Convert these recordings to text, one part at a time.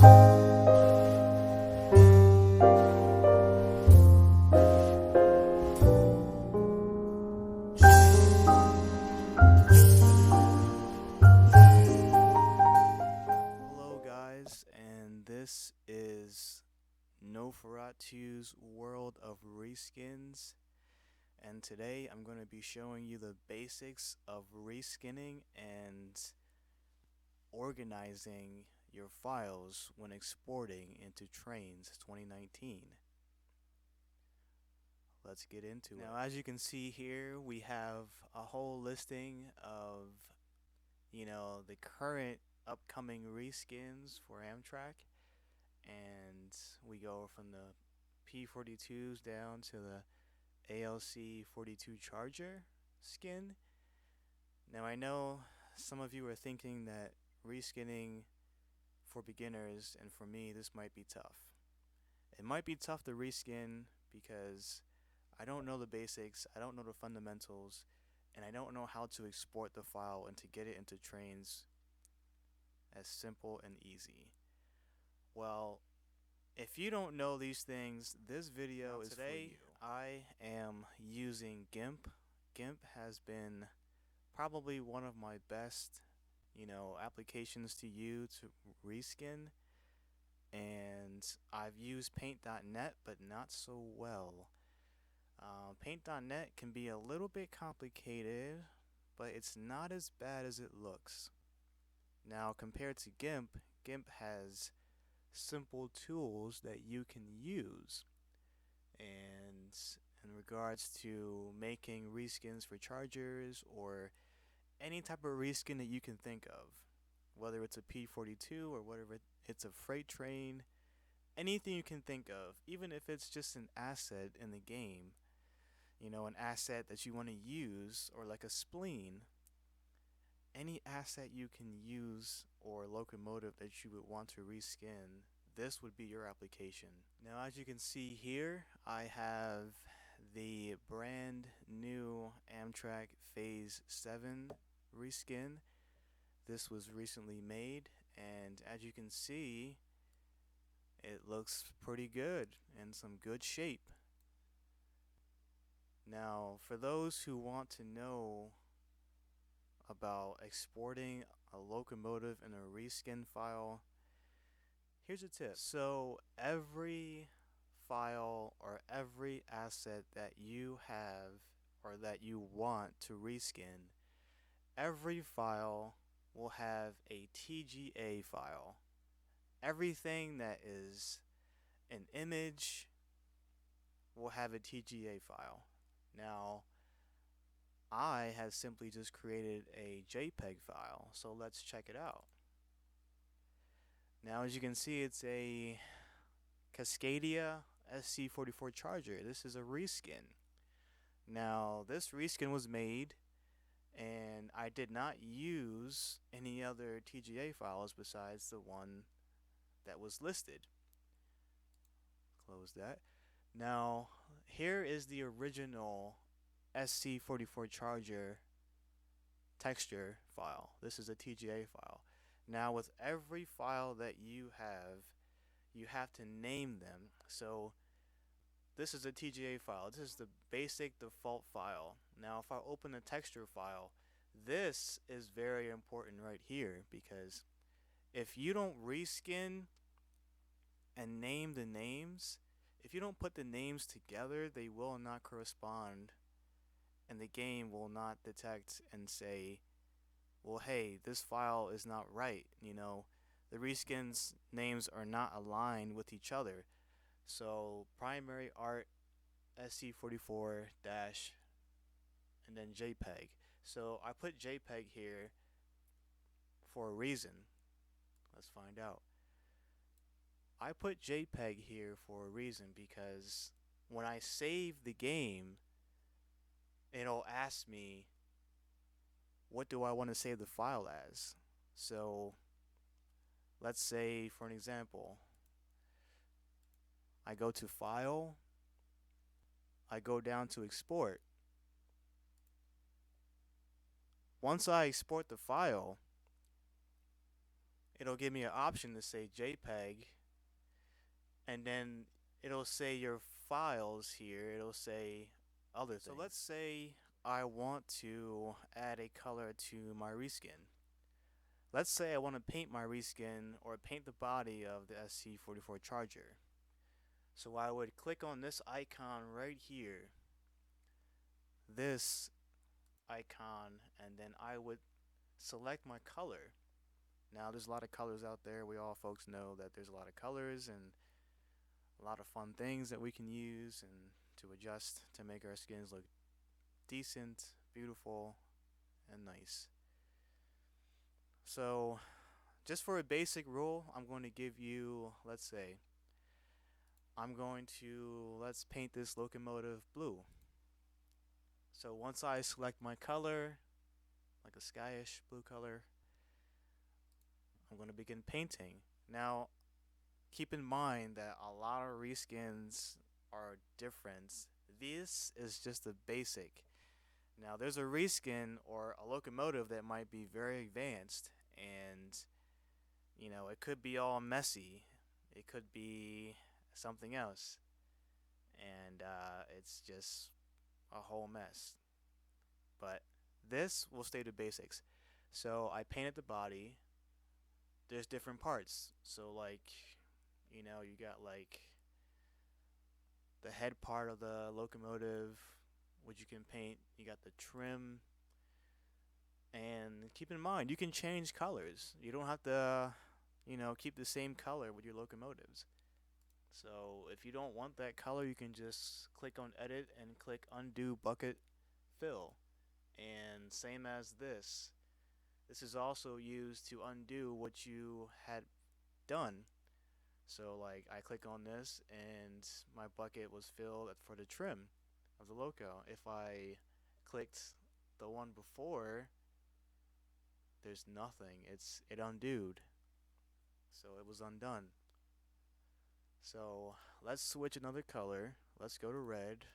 Hello, guys, and this is Noferatu's World of Reskins. And today I'm going to be showing you the basics of reskinning and organizing your files when exporting into Trainz 2019. Let's get into it. Now, as you can see here, we have a whole listing of, the current upcoming reskins for Amtrak. And we go from the P42s down to the ALC 42 Charger skin. Now, I know some of you are thinking that reskinning for beginners and for me, this might be tough. It might be tough to reskin because I don't know the basics, I don't know the fundamentals, and I don't know how to export the file and to get it into Trainz as simple and easy. Well, if you don't know these things, this video is today for you. I am using GIMP. GIMP has been probably one of my best, applications to use to reskin. And I've used Paint.net, but not so well. Paint.net can be a little bit complicated, but it's not as bad as it looks. Now, compared to GIMP, GIMP has simple tools that you can use. And in regards to making reskins for chargers or any type of reskin that you can think of, whether it's a P42 or whatever, it's a freight train, anything you can think of, even if it's just an asset in the game, an asset that you want to use, or like a spleen, any asset you can use or locomotive that you would want to reskin, this would be your application. Now, as you can see here, I have the brand new Amtrak Phase 7 reskin. This was recently made, and as you can see, it looks pretty good, in some good shape. Now, for those who want to know about exporting a locomotive in a reskin file, here's a tip. So every file or every asset that you have or that you want to reskin, every file will have a TGA file. Everything that is an image will have a TGA file. Now, I have simply just created a JPEG file, so let's check it out. Now, as you can see, it's a Cascadia SC44 Charger. This is a reskin. Now, this reskin was made, and I did not use any other TGA files besides the one that was listed. Close that. Now, here is the original SC44 Charger texture file. This is a TGA file. Now, with every file that you have to name them. So this is a TGA file. This is the basic default file. Now, if I open a texture file, this is very important right here, because if you don't reskin and name the names, if you don't put the names together, they will not correspond, and the game will not detect and say, well, hey, this file is not right. The reskins names are not aligned with each other. So primary art SC44 dash and then JPEG. So I put JPEG here for a reason. Let's find out. I put JPEG here for a reason because when I save the game, it'll ask me, what do I want to save the file as? So let's say, for an example, I go to File, I go down to Export. Once I export the file, it'll give me an option to say JPEG, and then it'll say your files here. It'll say other things. So let's say I want to add a color to my reskin. Let's say I want to paint my reskin or paint the body of the SC44 Charger. So I would click on this icon right here, this icon, and then I would select my color. Now there's a lot of colors out there. We all folks know that there's a lot of colors and a lot of fun things that we can use and to adjust to make our skins look decent, beautiful, and nice. So just for a basic rule, I'm going to give you, let's say, let's paint this locomotive blue. So once I select my color, like a skyish blue color, I'm going to begin painting. Now, keep in mind that a lot of reskins are different. This is just a basic. Now, there's a reskin or a locomotive that might be very advanced, and it could be all messy. It could be something else, and it's just a whole mess. But this will stay to basics. So I painted the body. There's different parts. So you got like the head part of the locomotive, which you can paint. You got the trim, and keep in mind you can change colors. You don't have to keep the same color with your locomotives. So if you don't want that color, you can just click on edit and click undo bucket fill. And same as this is also used to undo what you had done. So I click on this and my bucket was filled for the trim of the loco. If I clicked the one before, there's nothing. It undoed. So it was undone. So let's switch another color. Let's go to red.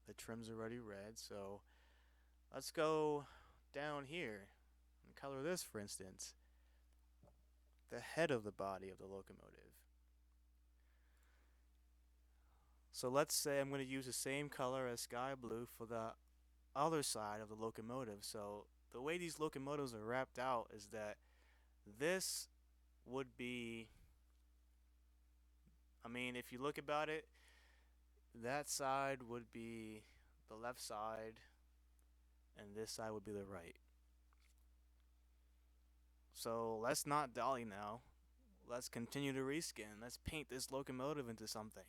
The trim's already red, so let's go down here and color this, for instance, the head of the body of the locomotive. So let's say I'm going to use the same color as sky blue for the other side of the locomotive. So the way these locomotives are wrapped out is that this would be, if you look about it, that side would be the left side and this side would be the right. So let's not dolly now. Let's continue to reskin. Let's paint this locomotive into something.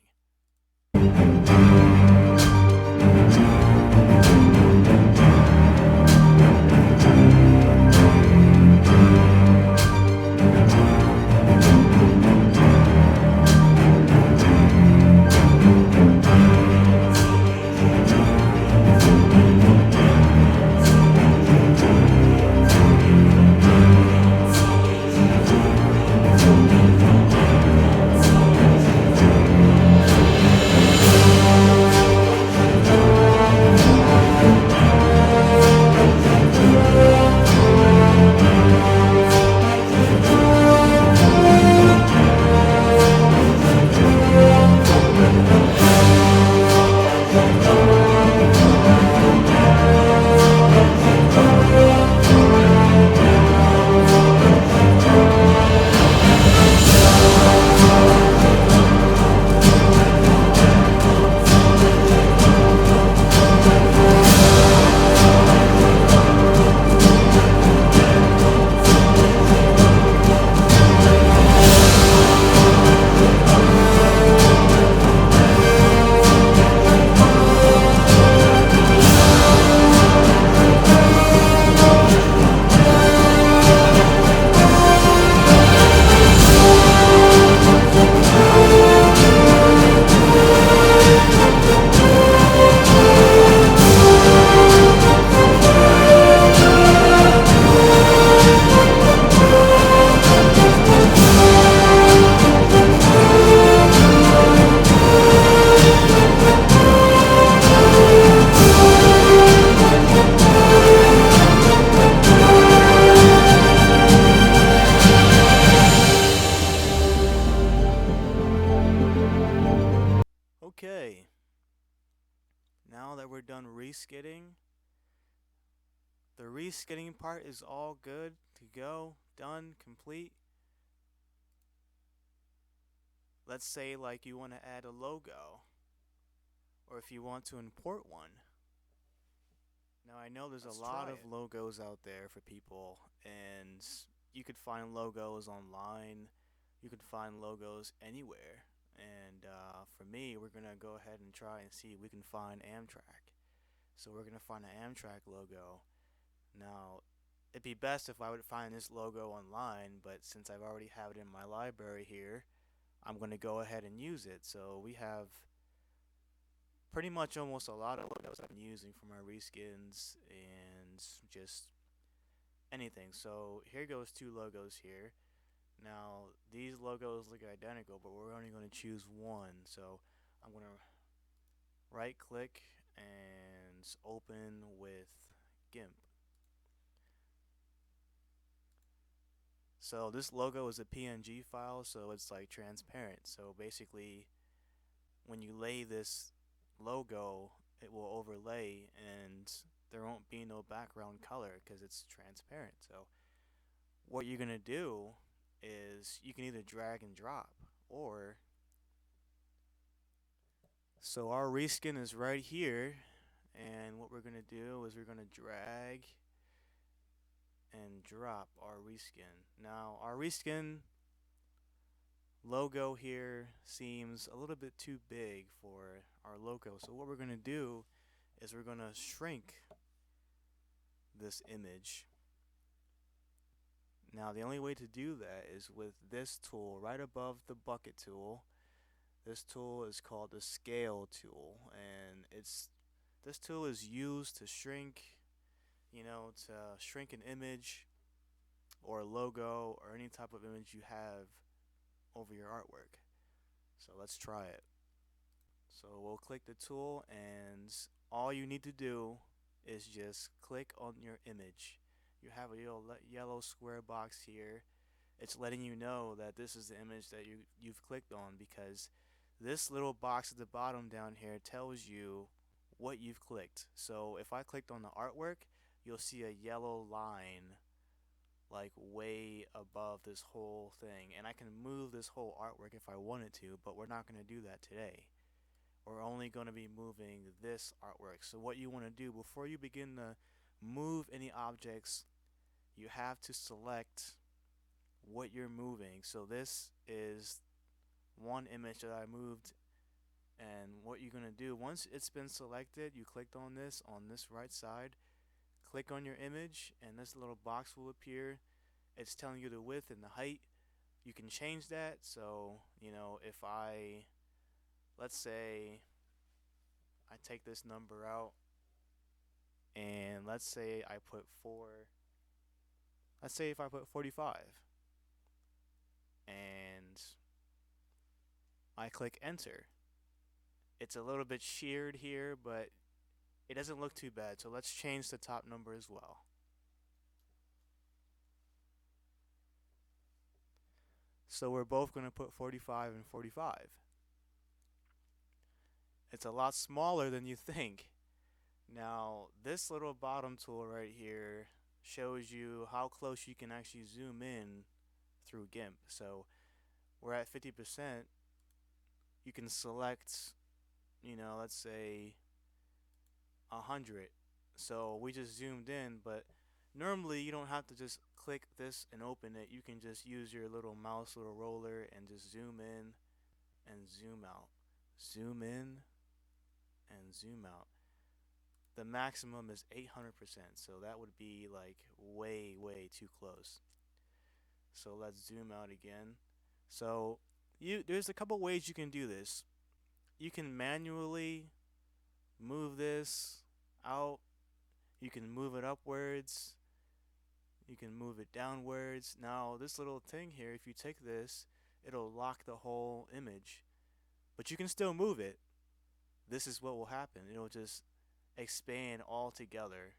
now that we're done reskidding, the reskidding part is all good to go, done, complete. Let's say like you want to add a logo, or if you want to import one. Now I know there's Let's a lot try of it. logos out there for people, and you could find logos online. You could find logos anywhere. And for me, we're gonna go ahead and try and see if we can find Amtrak. So we're gonna find an Amtrak logo. Now, it'd be best if I would find this logo online, but since I've already have it in my library here, I'm gonna go ahead and use it. So we have pretty much almost a lot of logos I've been using for my reskins and just anything. So here goes two logos here. Now these logos look identical, but we're only going to choose one. So I'm going to right click and open with GIMP. So this logo is a PNG file, so it's like transparent. So basically when you lay this logo, it will overlay and there won't be no background color because it's transparent. So what you're going to do is you can either drag and drop, or so our reskin is right here, and what we're going to do is we're going to drag and drop our reskin. Now our reskin logo here seems a little bit too big for our logo, so what we're going to do is we're going to shrink this image. Now the only way to do that is with this tool right above the bucket tool. This tool is called the scale tool, and this tool is used to shrink, to shrink an image or a logo or any type of image you have over your artwork. So let's try it. So we'll click the tool, and all you need to do is just click on your image. You have a yellow square box here. It's letting you know that this is the image that you've clicked on, because this little box at the bottom down here tells you what you've clicked. So if I clicked on the artwork, you'll see a yellow line like way above this whole thing, and I can move this whole artwork if I wanted to, but we're not going to do that today. We're only going to be moving this artwork. So what you want to do before you begin to move any objects, you have to select what you're moving. So this is one image that I moved, and what you're going to do once it's been selected, you clicked on this right side, click on your image, and this little box will appear. It's telling you the width and the height. You can change that. So if let's say I take this number out, and let's say I put 45, and I click enter. It's a little bit sheared here, but it doesn't look too bad. So let's change the top number as well. So we're both going to put 45 and 45. It's a lot smaller than you think. Now, this little bottom tool right here shows you how close you can actually zoom in through GIMP. So we're at 50%. You can select, let's say 100. So we just zoomed in, but normally you don't have to just click this and open it. You can just use your little mouse little roller and just zoom in and zoom out. Zoom in and zoom out. The maximum is 800%, so that would be like way, way too close. So let's zoom out again. So there's a couple ways you can do this. You can manually move this out. You can move it upwards. You can move it downwards. Now this little thing here, if you take this, it'll lock the whole image. But you can still move it. This is what will happen. It'll just expand all together.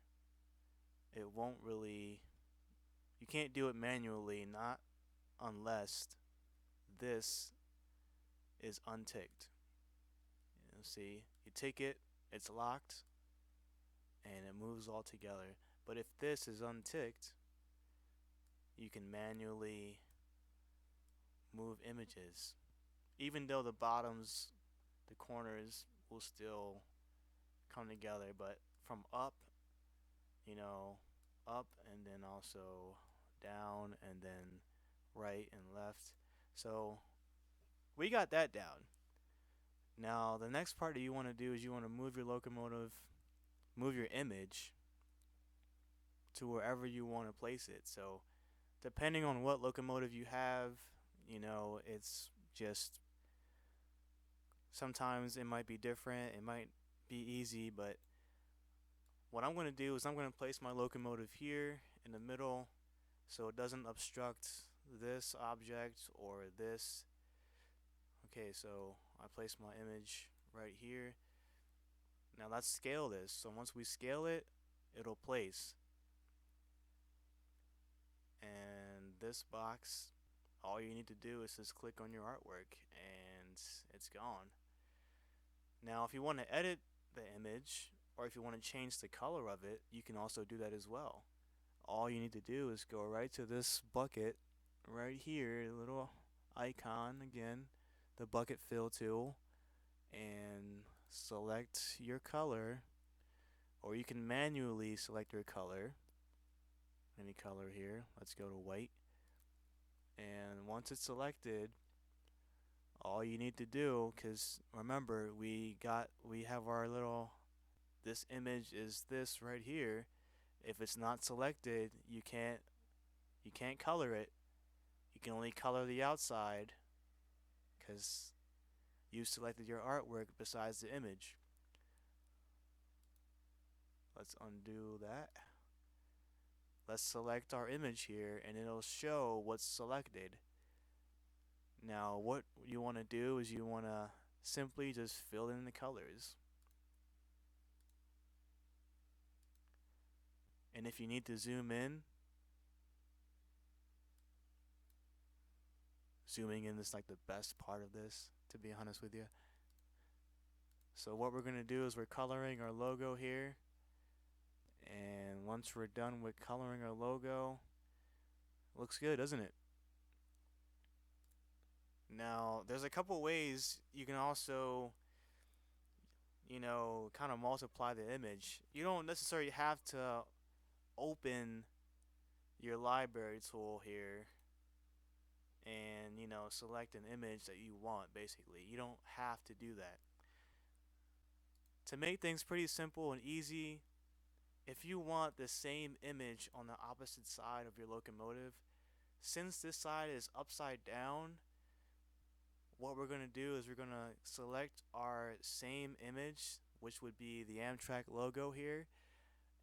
It won't really, you can't do it manually, not unless this is unticked. See, you take it, it's locked and it moves all together. But if this is unticked, you can manually move images. Even though the bottoms, the corners will still come together, but from up, you know, up and then also down and then right and left. So we got that down. Now the next part that you want to do is you want to move your locomotive, move your image to wherever you want to place it. So depending on what locomotive you have, it's just sometimes it might be different, it might be easy, but what I'm going to do is I'm going to place my locomotive here in the middle so it doesn't obstruct this object or this. Okay, so I place my image right here. Now let's scale this. So once we scale it, it'll place. And this box, all you need to do is just click on your artwork and it's gone. Now if you want to edit the image or if you want to change the color of it, you can also do that as well. All you need to do is go right to this bucket right here, the little icon again, the bucket fill tool, and select your color, or you can manually select your color, any color here. Let's go to white. And once it's selected, all you need to do, because remember we have our little, this image is this right here. If it's not selected, you can't color it. You can only color the outside because you selected your artwork besides the image. Let's undo that. Let's select our image here and it'll show what's selected. Now what you want to do is you want to simply just fill in the colors. And if you need to zoom in, zooming in is like the best part of this, to be honest with you. So what we're going to do is we're coloring our logo here. And once we're done with coloring our logo, looks good, doesn't it? Now, there's a couple ways you can also, kind of multiply the image. You don't necessarily have to open your library tool here and, select an image that you want, basically. You don't have to do that. To make things pretty simple and easy, if you want the same image on the opposite side of your locomotive, since this side is upside down, what we're going to do is we're going to select our same image, which would be the Amtrak logo here,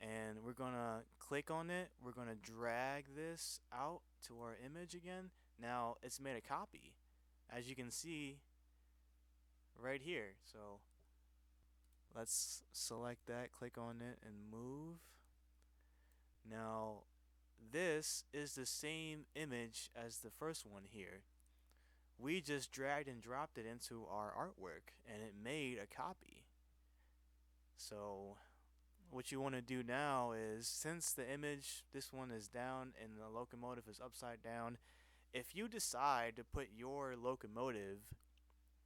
and we're going to click on it. We're going to drag this out to our image again. Now it's made a copy, as you can see right here. So let's select that, click on it, and move. Now this is the same image as the first one here. We just dragged and dropped it into our artwork and it made a copy. So what you want to do now is, since the image, this one is down and the locomotive is upside down, if you decide to put your locomotive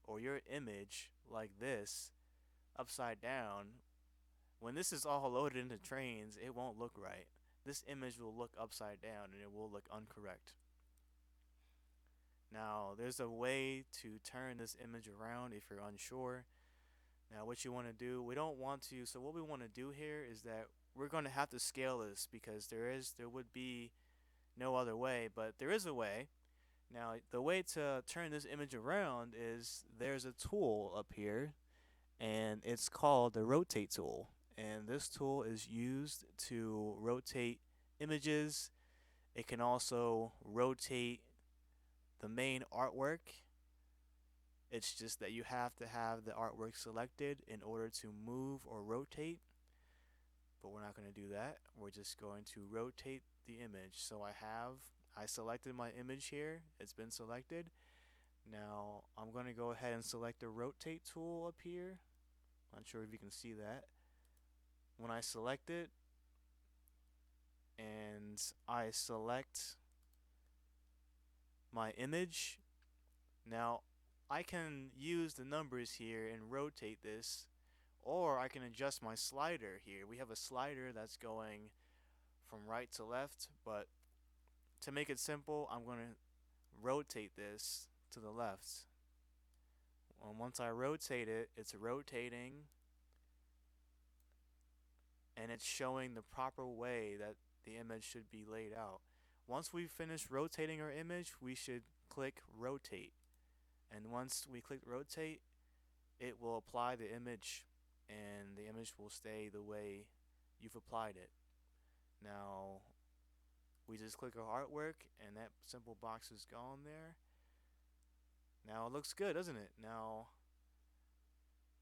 or your image like this upside down, when this is all loaded into Trainz, it won't look right. This image will look upside down and it will look incorrect. Now, there's a way to turn this image around if you're unsure. Now, what you want to do, so what we want to do here is that we're going to have to scale this because there would be no other way, but there is a way. Now, the way to turn this image around is there's a tool up here, and it's called the rotate tool. And this tool is used to rotate images. It can also rotate the main artwork. It's just that you have to have the artwork selected in order to move or rotate. But we're not going to do that. We're just going to rotate the image. So I selected my image here. It's been selected. Now I'm going to go ahead and select the rotate tool up here. Not sure if you can see that. When I select it and I select my image, now I can use the numbers here and rotate this, or I can adjust my slider here. We have a slider that's going from right to left, but to make it simple, I'm going to rotate this to the left. And once I rotate it, it's rotating and it's showing the proper way that the image should be laid out. Once we finish rotating our image, we should click rotate. And once we click rotate, it will apply the image and the image will stay the way you've applied it. Now, we just click our artwork and that simple box is gone there. Now it looks good, doesn't it? Now,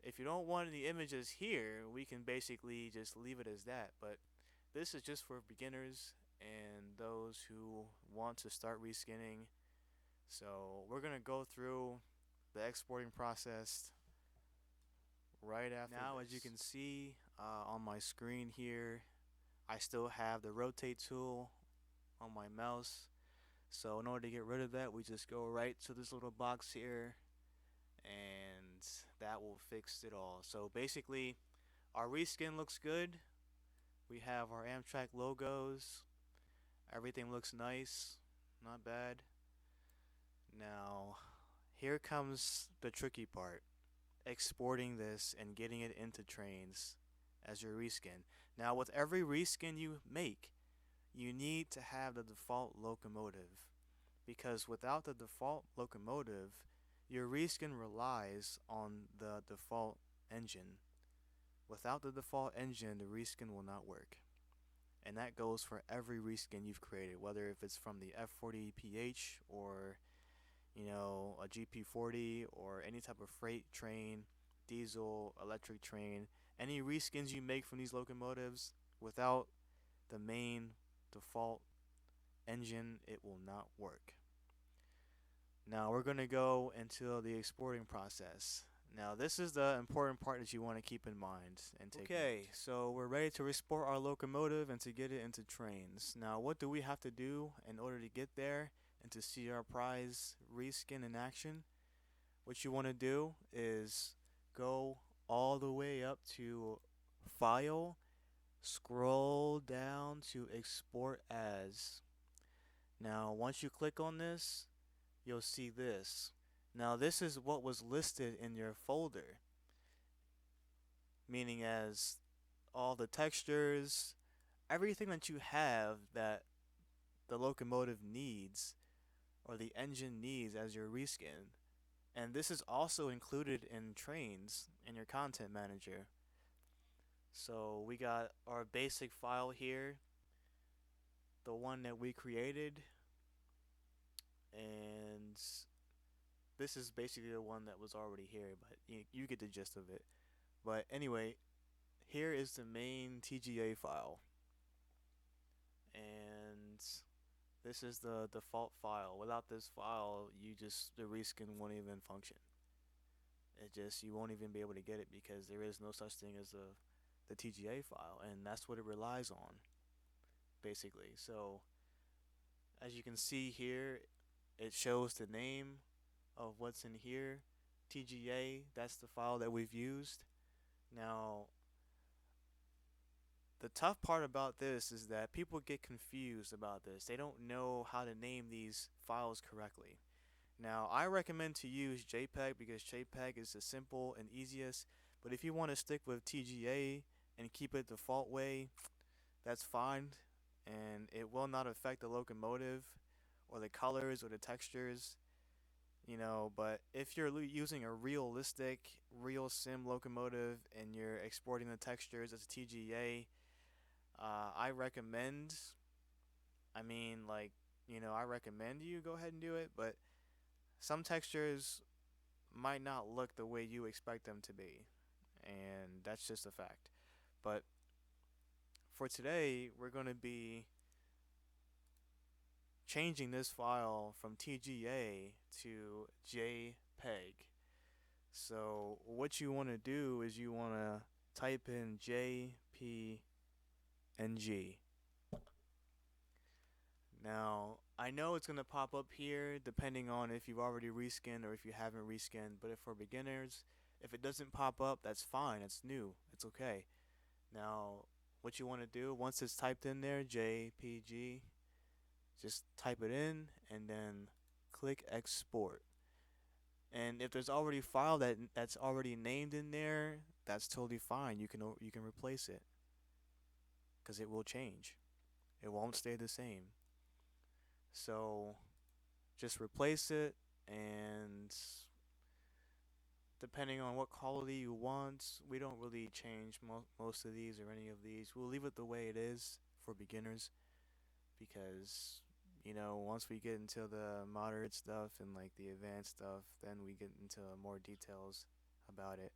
if you don't want any images here, we can basically just leave it as that. But this is just for beginners and those who want to start reskinning. So we're going to go through the exporting process right after now. As you can see on my screen here, I still have the rotate tool on my mouse. So in order to get rid of that, we just go right to this little box here and that will fix it all. So basically our reskin looks good. We have our Amtrak logos. Everything looks nice, not bad. Now here comes the tricky part, exporting this and getting it into Trainz as your reskin. Now with every reskin you make, you need to have the default locomotive, because without the default locomotive, your reskin relies on the default engine. Without the default engine, the reskin will not work. And that goes for every reskin you've created, whether if it's from the F40PH or a GP40 or any type of freight train, diesel, electric train. Any reskins you make from these locomotives, without the main default engine, it will not work. Now we're going to go into the exporting process. Now this is the important part that you want to keep in mind and take note. So we're ready to export our locomotive and to get it into Trainz. Now what do we have to do in order to get there and to see our prize reskin in action? What you want to do is go all the way up to File, scroll down to Export As. Now once you click on this, you'll see this. Now this is what was listed in your folder, meaning as all the textures, everything that you have that the locomotive needs or the engine needs as your reskin. And this is also included in Trainz in your content manager. So we got our basic file here, the one that we created, and this is basically the one that was already here, but you get the gist of it. But anyway, here is the main TGA file, and this is the default file. Without this file, the reskin won't even function. You won't even be able to get it because there is no such thing as the TGA file, and that's what it relies on, basically. So as you can see here, it shows the name of what's in here. TGA, that's the file that we've used. Now, the tough part about this is that people get confused about this. They don't know how to name these files correctly. Now, I recommend to use JPEG because JPEG is the simple and easiest. But if you want to stick with TGA and keep it default way, that's fine. And it will not affect the locomotive or the colors or the textures. But if you're using a realistic, real sim locomotive and you're exporting the textures as a TGA, I recommend, I recommend you go ahead and do it, but some textures might not look the way you expect them to be, and that's just a fact. But for today, we're going to be changing this file from TGA to JPEG. So what you want to do is you want to type in JPNG. Now, I know it's going to pop up here depending on if you've already reskinned or if you haven't reskinned, but if for beginners, if it doesn't pop up, that's fine. It's new. It's okay. Now, what you want to do once it's typed in there, JPG, just type it in and then click export. And if there's already a file that's already named in there, that's totally fine. You can replace it because it will change. It won't stay the same. So just replace it, and depending on what quality you want, we don't really change most of these or any of these. We'll leave it the way it is for beginners because once we get into the moderate stuff and like the advanced stuff, then we get into more details about it.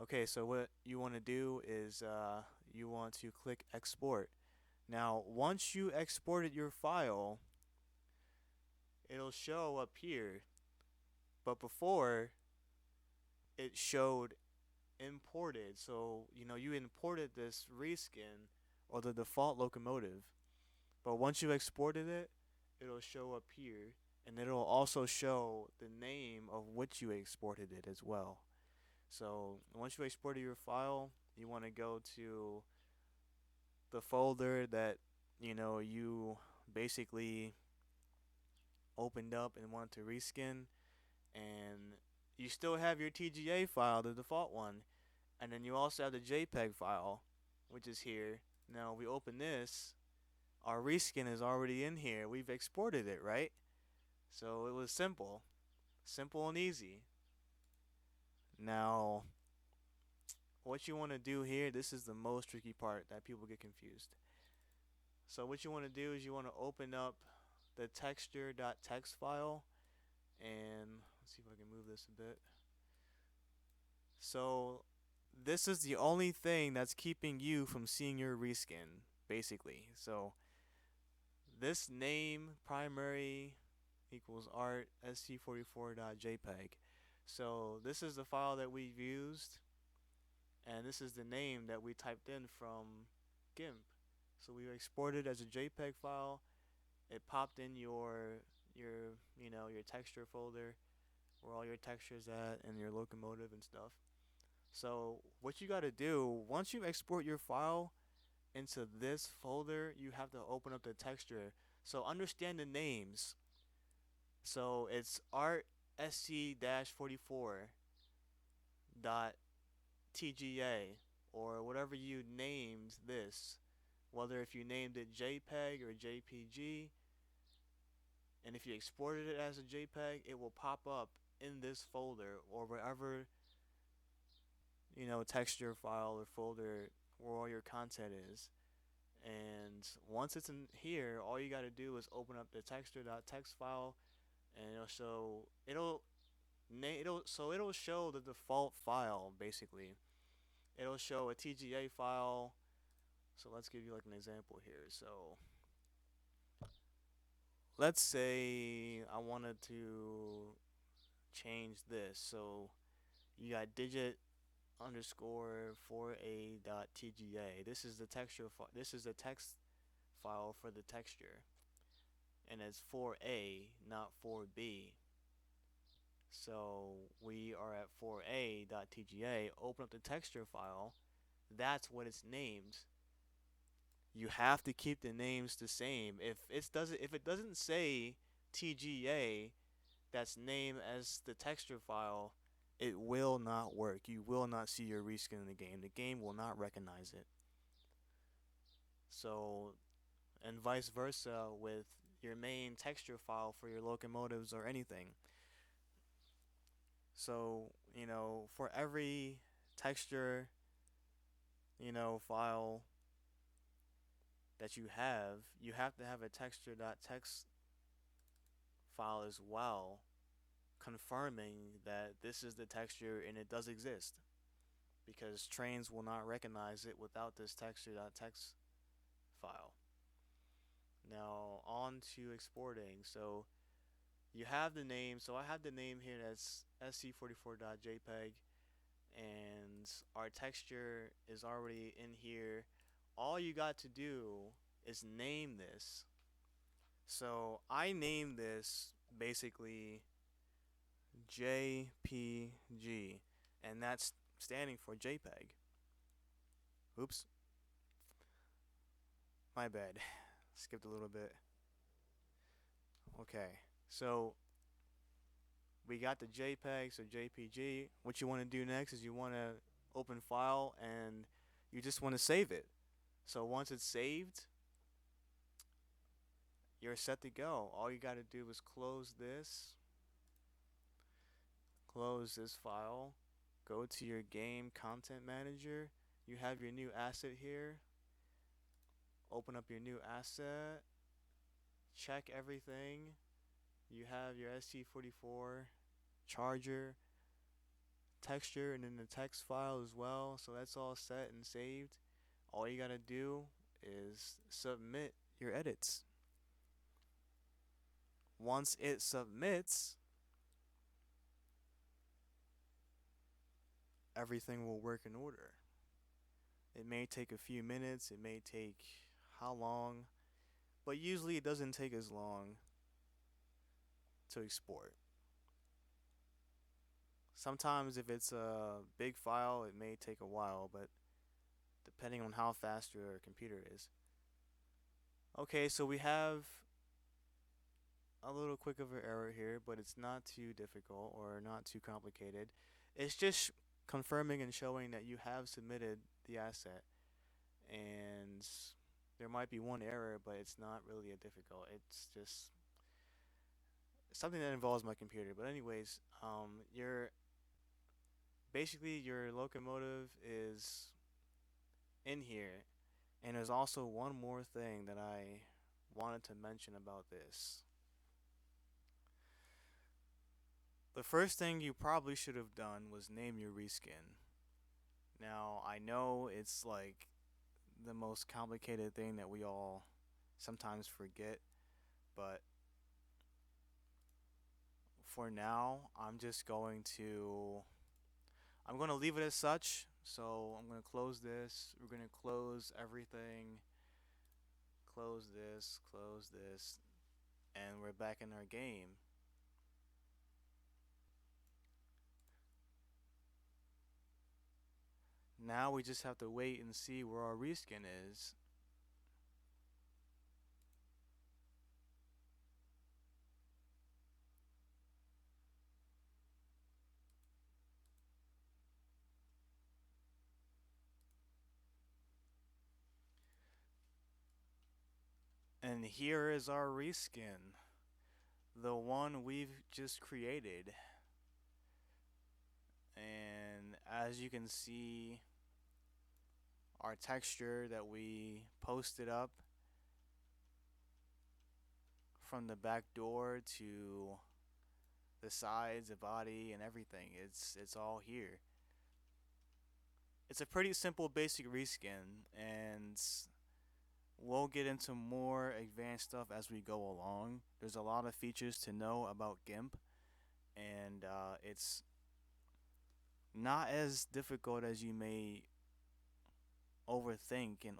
Okay, so what you want to do is you want to click export. Now, once you exported your file, it'll show up here. But before, it showed imported. So, you imported this reskin or the default locomotive. But once you exported it, it'll show up here. And it'll also show the name of which you exported it as well. So once you exported your file, you want to go to the folder that you basically opened up and want to reskin, and you still have your TGA file, the default one, and then you also have the JPEG file, which is here. Now we open this, our reskin is already in here. We've exported it, right? So it was simple and easy. Now, what you want to do here, this is the most tricky part that people get confused. So what you want to do is you want to open up the texture.txt file, and let's see if I can move this a bit. So this is the only thing that's keeping you from seeing your reskin, basically. So this name primary equals art sc44.jpg. So this is the file that we've used, and this is the name that we typed in from GIMP. So we exported as a JPEG file. It popped in your texture folder where all your textures at and your locomotive and stuff. So what you got to do once you export your file into this folder, you have to open up the texture. So understand the names. So it's art sc-44 dot TGA or whatever you named this, whether if you named it JPEG or JPG, and if you exported it as a JPEG, it will pop up in this folder or wherever texture file or folder where all your content is. And once it's in here, all you got to do is open up the texture.txt file, and it'll show the default file basically. It'll show a TGA file. So let's give you like an example here. So let's say I wanted to change this. So you got digit underscore 4a dot tga. This is the this is the text file for the texture, and it's 4a, not 4b. So we are at 4a dot tga. Open up the texture file. That's what it's named. You have to keep the names the same. If it doesn't say TGA that's named as the texture file, it will not work. You will not see your reskin in the game. The game will not recognize it. So, and vice versa with your main texture file for your locomotives or anything. So, for every texture, file that you have to have a texture.txt file as well, confirming that this is the texture and it does exist, because Trainz will not recognize it without this texture.txt file. Now on to exporting. So You have the name, so I have the name here that's sc44.jpg, and our texture is already in here. All you got to do is name this. So I named this basically JPG, and that's standing for JPEG. Oops, my bad. Skipped a little bit. Okay, so we got the JPEG, so JPG. What you want to do next is you want to open file and you just want to save it. So once it's saved, you're set to go. All you got to do is close this file, go to your game content manager. You have your new asset here. Open up your new asset, check everything. You have your ST44 charger, texture, and then the text file as well. So that's all set and saved. All you gotta do is submit your edits. Once it submits, everything will work in order. It may take a few minutes, it may take how long, but usually it doesn't take as long to export. Sometimes if it's a big file, it may take a while, but depending on how fast your computer is. Okay, so we have a little quick of an error here, but it's not too difficult or not too complicated. It's just confirming and showing that you have submitted the asset, and there might be one error, but it's not really a difficult. It's just something that involves my computer. But anyways, your basically your locomotive is in here, and there's also one more thing that I wanted to mention about this. The first thing you probably should have done was name your reskin. Now, I know it's like the most complicated thing that we all sometimes forget, but for now, I'm going to leave it as such. So, I'm going to close this. We're going to close everything. Close this, and we're back in our game. Now we just have to wait and see where our reskin is. And here is our reskin, the one we've just created. And as you can see, our texture that we posted up from the back door to the sides, the body, and everything, it's all here. It's a pretty simple basic reskin, and we'll get into more advanced stuff as we go along. There's a lot of features to know about GIMP, and it's not as difficult as you may overthink and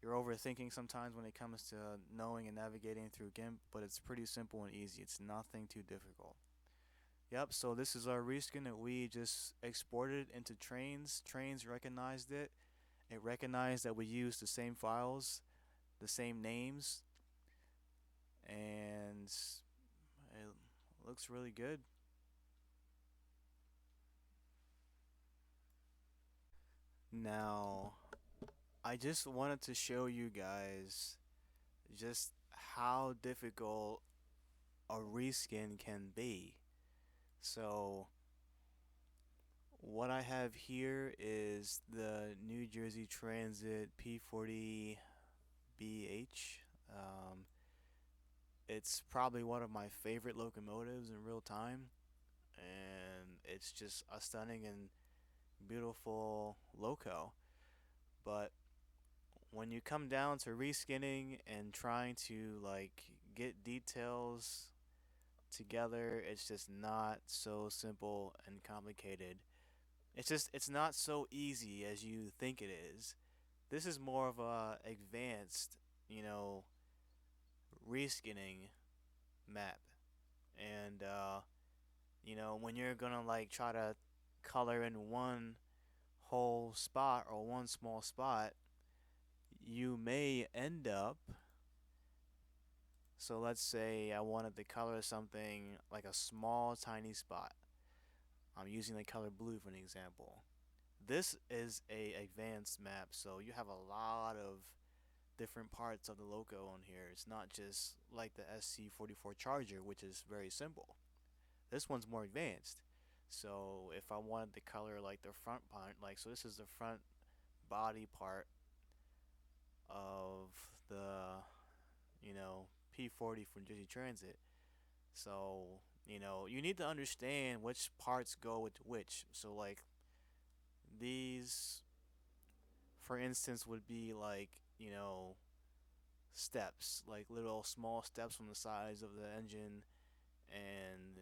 you're overthinking sometimes when it comes to knowing and navigating through GIMP, but it's pretty simple and easy. It's nothing too difficult. Yep, so this is our reskin that we just exported into Trainz. Trainz recognized it. It recognized that we used the same files, the same names, and it looks really good. Now, I just wanted to show you guys just how difficult a reskin can be. So, what I have here is the New Jersey Transit P40BH. It's probably one of my favorite locomotives in real time, and it's just a stunning and beautiful loco. But when you come down to reskinning and trying to like get details together, it's just not so simple and complicated. It's not so easy as you think it is. This is more of a advanced, you know, reskinning map. And when you're gonna like try to color in one whole spot or one small spot, you may end up. So let's say I wanted to color something like a small tiny spot. I'm using the color blue for an example. This is a advanced map, so you have a lot of different parts of the loco on here. It's not just like the SC44 Charger, which is very simple. This one's more advanced. So if I wanted to color like the front part, like so this is the front body part of the, P40 from Jersey Transit. So, you need to understand which parts go with which. So like these for instance would be like, steps, like little small steps from the sides of the engine, and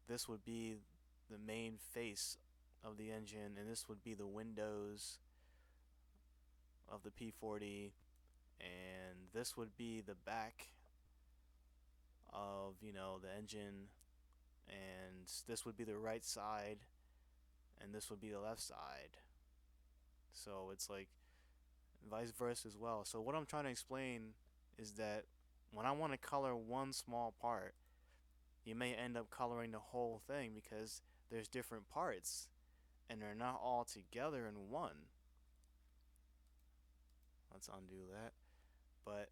this would be the main face of the engine, and this would be the windows of the P40, and this would be the back of, the engine, and this would be the right side, and this would be the left side. So it's like vice versa as well. So what I'm trying to explain is that when I want to color one small part, you may end up coloring the whole thing because there's different parts and they're not all together in one. Let's undo that. But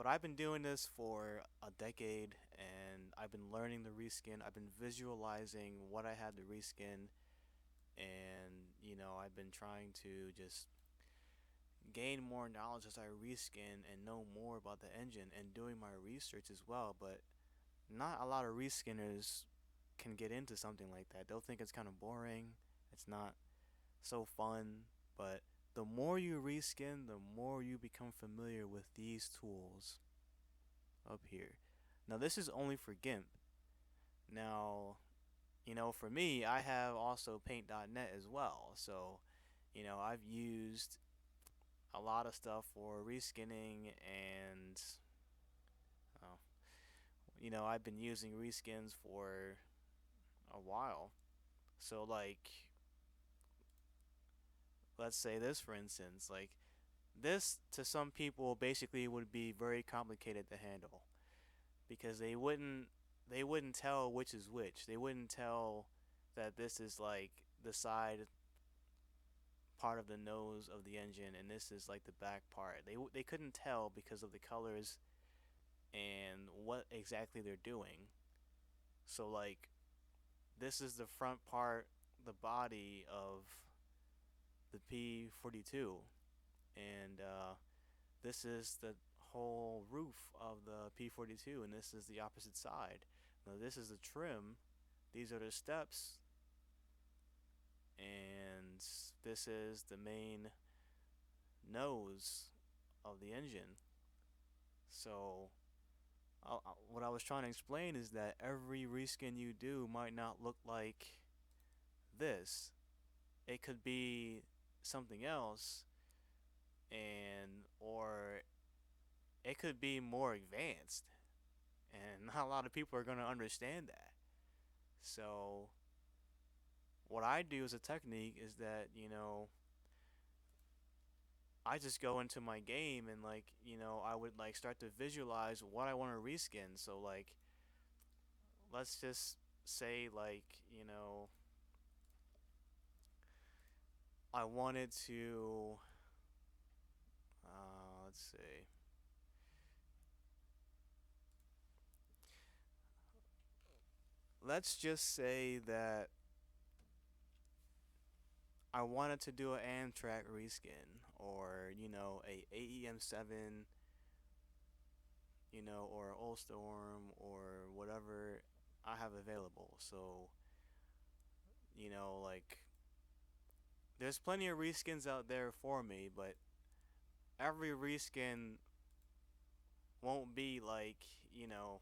I've been doing this for a decade, and I've been learning the reskin. I've been visualizing what I had to reskin, and I've been trying to just gain more knowledge as I reskin and know more about the engine and doing my research as well. But not a lot of reskinners can get into something like that. They'll think it's kind of boring. It's not so fun. But the more you reskin, the more you become familiar with these tools up here. Now, this is only for GIMP. Now, for me, I have also paint.net as well. So, I've used a lot of stuff for reskinning, and uh, I've been using reskins for a while. So like let's say this for instance, like this to some people basically would be very complicated to handle because they wouldn't tell which is which. They wouldn't tell that this is like the side part of the nose of the engine and this is like the back part. They couldn't tell because of the colors and what exactly they're doing. So like this is the front part, the body of the P42, and this is the whole roof of the P42, and this is the opposite side. Now this is the trim. These are the steps, and this is the main nose of the engine. So what I was trying to explain is that every reskin you do might not look like this. It could be something else, and or it could be more advanced, and not a lot of people are going to understand that. So what I do as a technique is that I just go into my game and like I would like start to visualize what I want to reskin. So like let's just say like I wanted to let's see. Let's just say that I wanted to do an Amtrak reskin, or a AEM7, or Ulstorm, or whatever I have available. So like there's plenty of reskins out there for me, but every reskin won't be like, you know,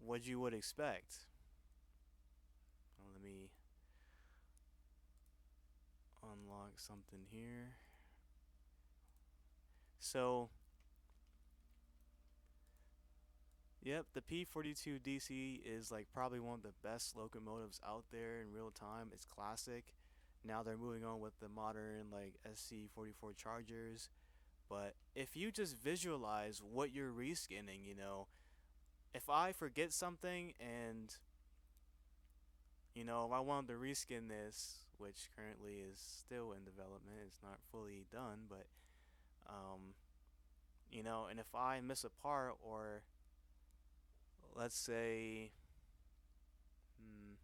what you would expect. Let me unlock something here. So, yep, the P42 DC is like probably one of the best locomotives out there in real time. It's classic. Now they're moving on with the modern like SC44 Chargers. But if you just visualize what you're reskinning, if I forget something and if I wanted to reskin this, which currently is still in development, it's not fully done, but um, and if I miss a part, or let's say, hmm,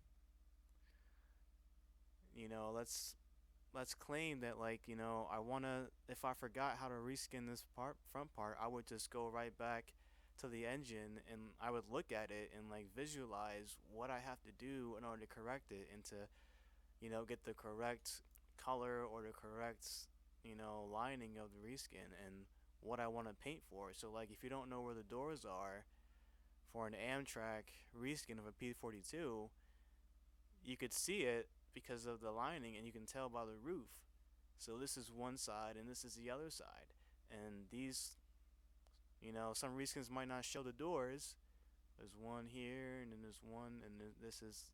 let's claim that, like, I wanna, if I forgot how to reskin this front part, I would just go right back to the engine and I would look at it and like visualize what I have to do in order to correct it and to get the correct color or the correct, lining of the reskin and what I want to paint for. So, like, if you don't know where the doors are for an Amtrak reskin of a P42, you could see it because of the lining and you can tell by the roof. So, this is one side and this is the other side. And these, some reskins might not show the doors. There's one here, and then there's one, and this is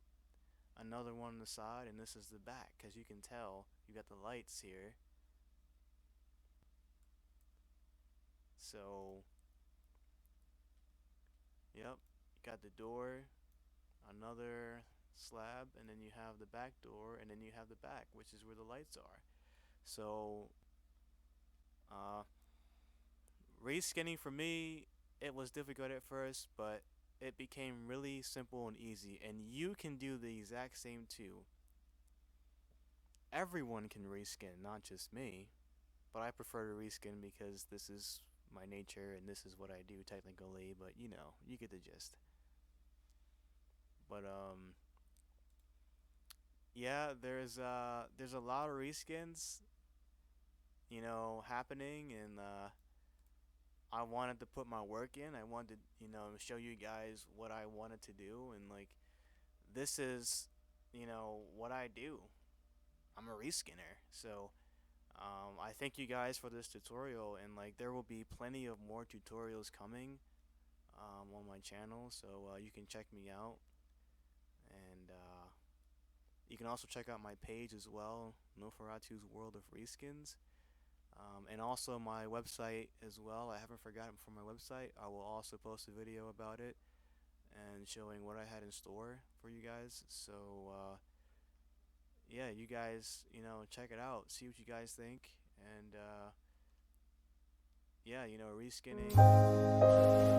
another one on the side, and this is the back, because you can tell you got the lights here. So, yep, you got the door, another slab, and then you have the back door, and then you have the back, which is where the lights are. So, uh, reskinning for me, it was difficult at first, but it became really simple and easy, and you can do the exact same too. Everyone can reskin, not just me. But I prefer to reskin because this is my nature and this is what I do technically. But you get the gist. But yeah, there's a lot of reskins, happening, and I wanted to put my work in. I wanted to, show you guys what I wanted to do, and like this is, what I do. I'm a reskinner, so I thank you guys for this tutorial, and like there will be plenty of more tutorials coming on my channel, so you can check me out, and you can also check out my page as well, Nofaratu's World of Reskins, and also my website as well. I haven't forgotten for my website. I will also post a video about it and showing what I had in store for you guys. So yeah, you guys, check it out, see what you guys think, and yeah, reskinning.